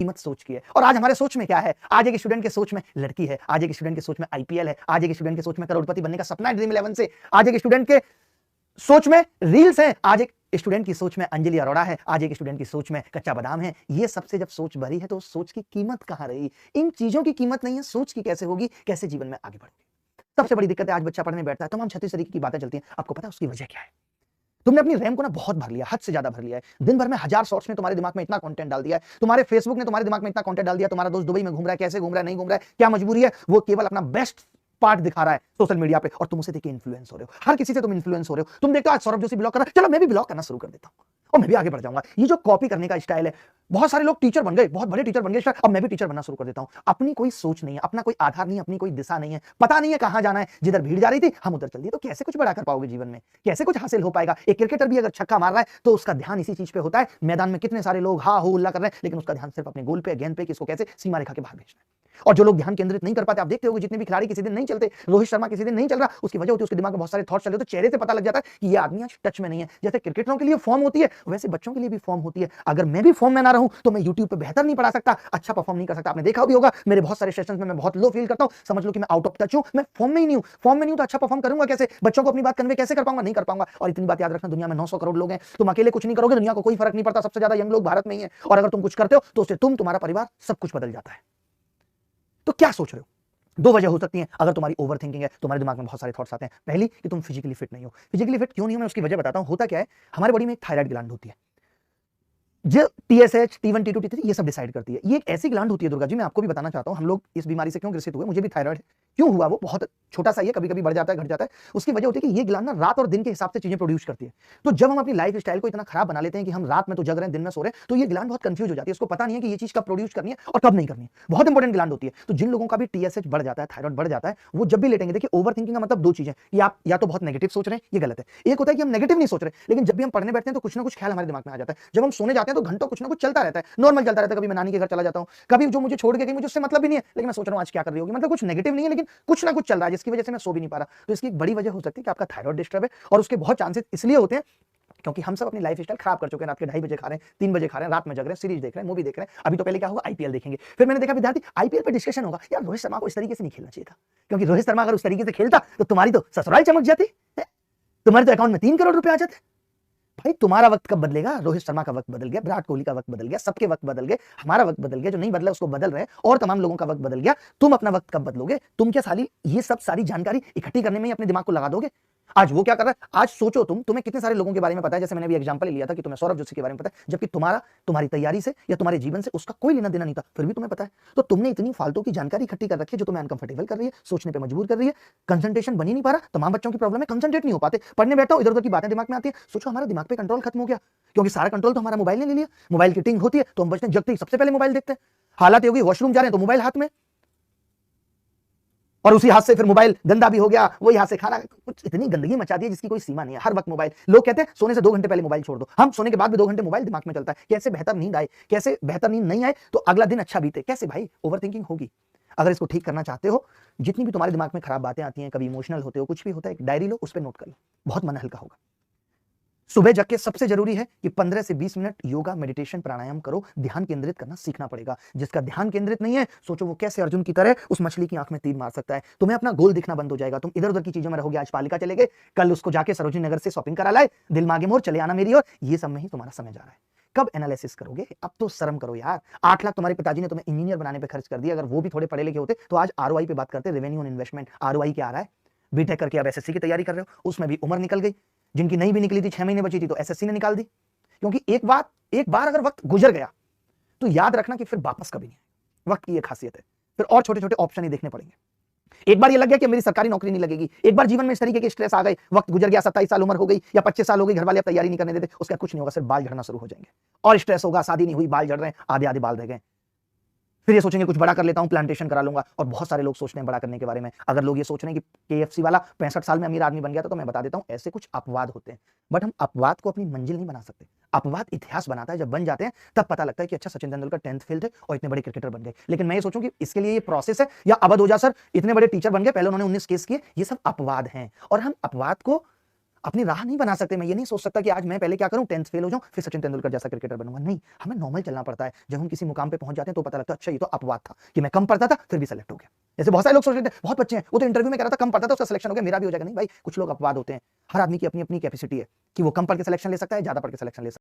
कीमत सोच की है। और आज हमारे सोच में क्या है? आज एक स्टूडेंट के सोच में लड़की है, आज एक स्टूडेंट के सोच में आईपीएल है, आज एक स्टूडेंट के सोच में करोड़पति बनने का सपना है ड्रीम 11 से, आज एक स्टूडेंट के सोच में रील्स है, आज एक स्टूडेंट की सोच में अंजलि अरोड़ा है, आज एक स्टूडेंट की सोच में कच्चा बादाम है। ये सबसे जब सोच भरी है तो सोच की कीमत कहां रही? इन चीजों की कीमत नहीं है, सोच की कैसे होगी, कैसे जीवन में आगे बढ़ोगे। सबसे बड़ी दिक्कत है आज बच्चा पढ़ने बैठता है, तमाम 36 तरीके की बातें चलती हैं, आपको पता है उसकी वजह क्या है? तुमने अपनी रैम को ना बहुत भर लिया, हद से ज्यादा भर लिया है। दिन भर में 1000 शॉर्ट्स ने तुम्हारे दिमाग में इतना कंटेंट डाल दिया है, तुम्हारे फेसबुक ने तुम्हारे दिमाग में इतना कंटेंट डाल दिया, तुम्हारा दोस्त दुबई में घूम रहा है, कैसे घूम रहा है, नहीं घूम रहा है, क्या मजबूरी है, वो केवल अपना बेस्ट पार्ट दिखा रहा है सोशल मीडिया पे, और तुम उसे देख के इन्फ्लुएंस हो रहे हो। हर किसी से तुम इन्फ्लुएंस हो रहे हो। तुम देखते हो आज सौरभ जोशी ब्लॉग कर रहा है, चलो मैं भी ब्लॉग करना शुरू कर देता हूं और मैं भी आगे बढ़ जाऊंगा। ये जो कॉपी करने का स्टाइल है, बहुत सारे लोग टीचर बन गए, बहुत बड़े टीचर बन गए, अब मैं भी टीचर बनना शुरू कर देता हूं। अपनी कोई सोच नहीं है, अपना कोई आधार नहीं है, अपनी कोई दिशा नहीं है, पता नहीं है कहां जाना है। जिधर भीड़ जा रही थी हम उधर चल दिए, तो कैसे कुछ बड़ा कर पाओगे जीवन में, कैसे कुछ हासिल हो पाएगा? एक क्रिकेटर भी अगर छक्का मार रहा है तो उसका ध्यान इसी चीज पे होता है, मैदान में कितने सारे लोग हा हो उल्ला कर रहे हैं, लेकिन उसका ध्यान सिर्फ अपने गोल पे, गेंद पे, किसको कैसे सीमा रेखा के बाहर भेजना है। और जो लोग ध्यान केंद्रित नहीं कर पाते, आप देखते हो जितने भी खिलाड़ी किसी दिन नहीं चलते, रोहित शर्मा किसी दिन नहीं चल रहा, उसकी वजह होती है उसके दिमाग में बहुत सारे थॉट्स चल रहे, तो चेहरे से पता लग जाता है कि ये आदमी आज टच में नहीं है। जैसे क्रिकेटरों के लिए फॉर्म होती है, वैसे बच्चों के लिए भी फॉर्म होती है। अगर मैं भी फॉर्म में ना रहूं तो मैं यूट्यूब पे बेहतर नहीं पढ़ा सकता, अच्छा परफॉर्म नहीं कर सकता। आपने देखा भी होगा मेरे बहुत सारे सेशंस में मैं बहुत लो फील करता हूं, समझ लो कि मैं आउट ऑफ टच हूं, मैं फॉर्म में ही नहीं हूं। फॉर्म में नहीं हूं तो अच्छा परफॉर्म करूंगा कैसे? बच्चों को अपनी बात कन्वे कैसे कर पाऊंगा? नहीं कर पाऊंगा। और इतनी बात याद रखना, दुनिया में 900 करोड़ लोग हैं, तुम अकेले कुछ नहीं करोगे, दुनिया को कोई फर्क नहीं पड़ता, सबसे ज्यादा यंग लोग भारत में ही है, और अगर तुम कुछ करते हो तो उससे तुम, तुम्हारा परिवार, सब कुछ बदल जाता है। तो क्या सोच रहे हो? दो वजह हो सकती है। अगर तुम्हारी ओवर थिंकिंग है, तुम्हारे दिमाग में बहुत सारे थॉट्स आते हैं। पहली कि तुम फिजिकली फिट नहीं हो। फिजिकली फिट क्यों नहीं हो, मैं उसकी वजह बताता हूं। होता क्या है, हमारे बॉडी में एक थायराइड ग्लैंड होती है जो टीएसएच, T1, T2, T3 ये सब डिसाइड करती है। ये एक ऐसी ग्लैंड होती है दुर्गा जी, मैं आपको भी बताना चाहता हूं हम लोग इस बीमारी से क्यों ग्रसित हुए। मुझे भी थायराइड है, क्यों हुआ वो बहुत छोटा सा ही है, कभी कभी बढ़ जाता है, घट जाता है। उसकी वजह होती है कि ये ग्लैंड ना रात और दिन के हिसाब से चीजें प्रोड्यूस करती है। तो जब हम अपनी लाइफ स्टाइल को इतना खराब बना लेते हैं कि हम रात में तो जग रहे हैं, दिन में सो रहे हैं, तो ये ग्लैंड बहुत कंफ्यूज हो जाती है। उसको पता नहीं है कि ये चीज कब प्रोड्यूस करनी है और कब नहीं करनी है। बहुत इंपॉर्टेंट ग्लैंड होती है। तो जिन लोगों का भी टीएसएच बढ़ जाता है, थायराइड बढ़ जाता है, वो जब भी लेटेंगे, देखिए ओवर थिंकिंग का मतलब दो चीजें कि आप या तो बहुत नेगेटिव सोच रहे हैं, ये गलत है। एक होता है कि हम नेगेटिव नहीं सोच रहे, लेकिन जब भी हम पढ़ने बैठते हैं तो कुछ ना कुछ ख्याल हमारे दिमाग में आ जाता है। जब हम सोने जाते हैं तो घंटों कुछ ना कुछ चलता रहता है, नॉर्मल चलता रहता है। कभी मैं नानी के घर चला जाता हूं, कभी जो मुझे छोड़ के गई, मुझे उससे मतलब भी नहीं है, लेकिन मैं सोच रहा हूं आज क्या कर रही होगी। मतलब कुछ नेगेटिव नहीं है, लेकिन कुछ ना कुछ चल रहा है जिसकी वजह से मैं सो भी नहीं पा रहा। तो इसकी एक बड़ी वजह हो सकती है कि आपका थायराइड डिस्टर्ब है, और उसके बहुत चांसेस इसलिए होते हैं क्योंकि हम सब अपनी लाइफ स्टाइल खराब कर चुके हैं। रात के 2:30 बजे खा रहे हैं, 3 बजे खा रहे हैं, रात में जग रहे हैं, सीरीज देख रहे हैं, मूवी देख रहे हैं। अभी तो पहले क्या होगा, आईपीएल देखेंगे। फिर मैंने देखा विद्यार्थी आईपीएल पे डिस्कशन होगा, यार रोहित शर्मा को इस तरीके से नहीं खेलना चाहिए था, क्योंकि रोहित शर्मा अगर उस तरीके से खेलता तो तुम्हारी तो ससुराल चमक जाती, तुम्हारे तो अकाउंट में 3 करोड़ रुपए आ जाते। भाई तुम्हारा वक्त कब बदलेगा? रोहित शर्मा का वक्त बदल गया, विराट कोहली का वक्त बदल गया, सबके वक्त बदल गए, हमारा वक्त बदल गया। जो नहीं बदला उसको बदल रहे हैं, और तमाम लोगों का वक्त बदल गया। तुम अपना वक्त कब बदलोगे? तुम क्या साली ये सब सारी जानकारी इकट्ठी करने में ही अपने दिमाग को लगा दोगे? आज वो क्या कर रहा है, आज सोचो तुम्हें कितने सारे लोगों के बारे में पता है। जैसे मैंने भी एग्जांपल लिया था कि तुम्हें सौरभ जोशी के बारे में पता है, जबकि तुम्हारी तैयारी से या तुम्हारे जीवन से उसका कोई लेना देना नहीं था, फिर भी तुम्हें पता है। तो तुमने इतनी फालतू की जानकारी इकट्ठी कर रखी है जो तुम्हें अनकंफर्टेबल कर रही है, सोचने पे मजबूर कर रही है, कंसंट्रेशन बन ही नहीं पा रहा। तमाम बच्चों की प्रॉब्लम है, कंसंट्रेट नहीं हो पाते, पढ़ने बैठो इधर उधर की बातें दिमाग में आती है। सोचो हमारा दिमाग पे कंट्रोल खत्म हो गया, क्योंकि सारा कंट्रोल तो हमारा मोबाइल ने ले लिया। मोबाइल की टिंग होती है तो हम बचते जगते ही सबसे पहले मोबाइल देखते हैं। हालात होगी वॉशरूम जा रहे हैं तो मोबाइल हाथ में, और उसी हाथ से फिर मोबाइल गंदा भी हो गया, वही हाथ से खाना, कुछ इतनी गंदगी मचा दी है जिसकी कोई सीमा नहीं है। हर वक्त मोबाइल। लोग कहते हैं सोने से 2 घंटे पहले मोबाइल छोड़ दो, हम सोने के बाद भी 2 घंटे मोबाइल दिमाग में चलता है। कैसे बेहतर नींद आए, कैसे बेहतर नींद नहीं आए तो अगला दिन अच्छा बीते, कैसे भाई? ओवर थिंकिंग होगी। अगर इसको ठीक करना चाहते हो, जितनी भी तुम्हारे दिमाग में खराब बातें आती हैं, कभी इमोशनल होते हो, कुछ भी होता है, एक डायरी लो, उस पर नोट कर लो, बहुत मन हल्का होगा। सुबह जग के सबसे जरूरी है कि 15 से 20 मिनट योगा, मेडिटेशन, प्राणायाम करो। ध्यान केंद्रित करना सीखना पड़ेगा। जिसका ध्यान केंद्रित नहीं है, सोचो वो कैसे अर्जुन की तरह उस मछली की आंख में तीर मार सकता है। तुम्हें अपना गोल दिखना बंद हो जाएगा, तुम इधर उधर की चीजों में रहोगे। आज पालिका चले गए, कल उसको जाके सरोजिनी नगर से शॉपिंग करा लाए, दिल मांगे मोर, चले आना मेरी ओर। ये सब में ही तुम्हारा समय जा रहा है। कब एनालिसिस करोगे? अब तो शर्म करो यार। 8 लाख तुम्हारे पिताजी ने तुम्हें इंजीनियर बनाने पे खर्च कर दिया। अगर वो भी थोड़े पढ़े लिखे होते तो आज आरओआई पे बात करते, रेवेन्यू ऑन इन्वेस्टमेंट। आरओआई क्या आ रहा है? बीटेक करके अब एसएससी की तैयारी कर रहे हो, उसमें भी उम्र निकल गई। जिनकी नहीं भी निकली थी, 6 महीने बची थी, तो एसएससी ने निकाल दी। क्योंकि एक बार अगर वक्त गुजर गया तो याद रखना कि फिर वापस कभी नहीं। वक्त की ये खासियत है, फिर और छोटे छोटे ऑप्शन ही देखने पड़ेंगे। एक बार ये लग गया कि मेरी सरकारी नौकरी नहीं लगेगी, एक बार जीवन में इस तरीके के स्ट्रेस आ गए, वक्त गुजर गया, 27 साल उम्र हो गई या 25 साल हो गई, घर वाले अब तैयारी नहीं करने देते, उसका कुछ नहीं होगा, सिर्फ बाल झड़ना शुरू हो जाएंगे। और स्ट्रेस होगा, शादी नहीं हुई, बाल झड़ रहे हैं, आधे आधे बाल रह गए। फिर ये सोचेंगे कुछ बड़ा कर लेता हूं, प्लांटेशन करा लूंगा। और बहुत सारे लोग सोचते हैं बड़ा करने के बारे में। अगर लोग ये सोच रहे हैं कि केएफसी वाला 65 साल में अमीर आदमी बन गया था, तो मैं बता देता हूं ऐसे कुछ अपवाद होते हैं। बट हम अपवाद को अपनी मंजिल नहीं बना सकते। अपवाद इतिहास बनाता है। जब बन जाते हैं तब पता लगता है कि अच्छा सचिन तेंदुलकर 10th फेल थे और इतने बड़े क्रिकेटर बन गए। लेकिन मैं ये सोचूं कि इसके लिए ये प्रोसेस है, या अवध ओझा सर इतने बड़े टीचर बन गए, पहले उन्होंने 19 केस किए, ये सब अपवाद हैं। और हम अपवाद को अपनी राह नहीं बना सकते। मैं ये नहीं सोच सकता कि आज मैं पहले क्या करूं, 10th फेल हो जाऊं, फिर सचिन तेंदुलकर जैसा क्रिकेटर बनूंगा। नहीं, हमें नॉर्मल चलना पड़ता है। जब हम किसी मुकाम पे पहुंच जाते हैं तो पता लगता है अच्छा ये तो अपवाद था कि मैं कम पढ़ता था फिर भी सेलेक्ट हो गया। जैसे बहुत सारे लोग सोच रहे थे, बहुत बच्चे हैं वो तो इंटरव्यू में कह रहा था कम पढ़ता था उसका सिलेक्शन हो गया, मेरा भी हो जाएगा। नहीं भाई, कुछ लोग अपवाद होते हैं। हर आदमी की अपनी अपनी कैपेसिटी है कि वो कम पढ़ के सिलेक्शन ले सकता है, ज्यादा पढ़ के सिलेक्शन ले सकता है।